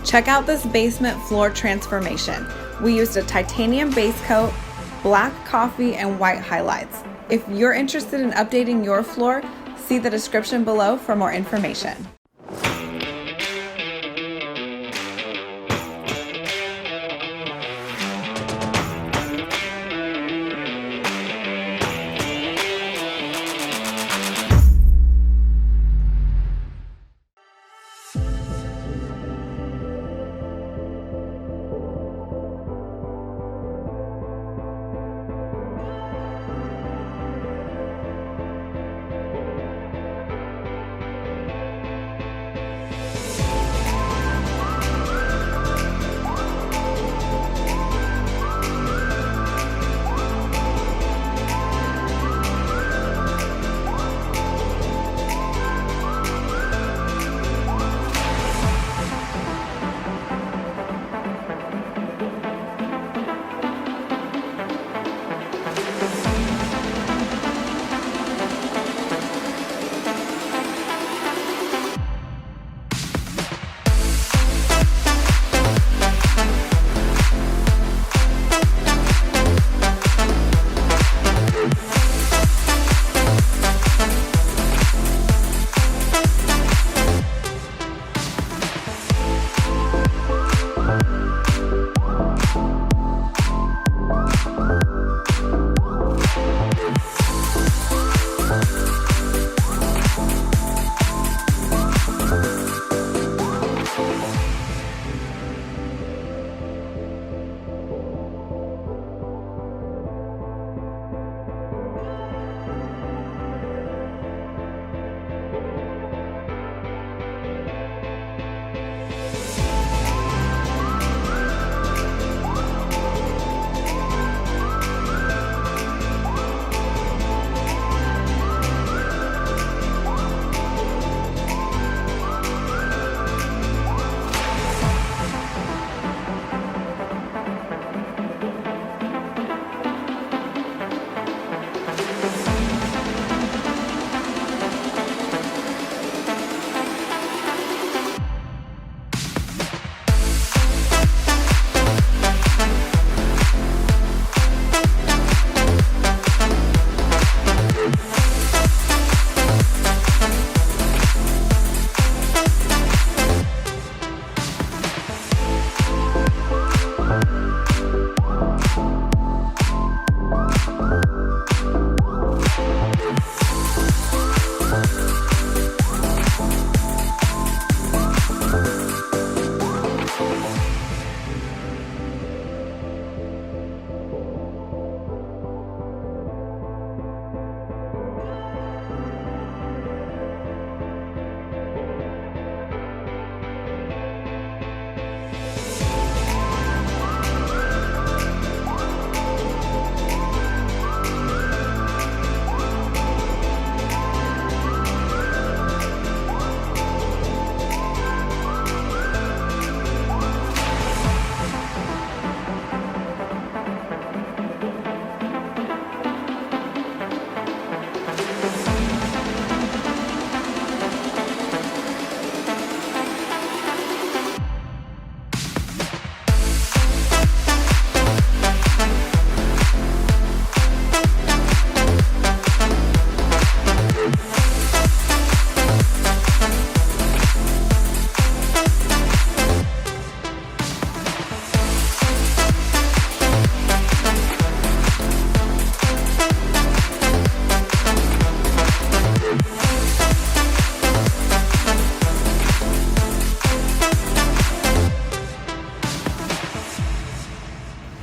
Check out this basement floor transformation. We used a titanium base coat, black coffee, and white highlights. If you're interested in updating your floor, see the description below for more information.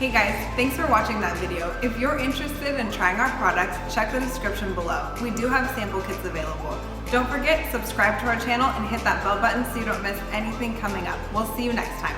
Hey guys, thanks for watching that video. If you're interested in trying our products, check the description below. We do have sample kits available. Don't forget, subscribe to our channel and hit that bell button so you don't miss anything coming up. We'll see you next time.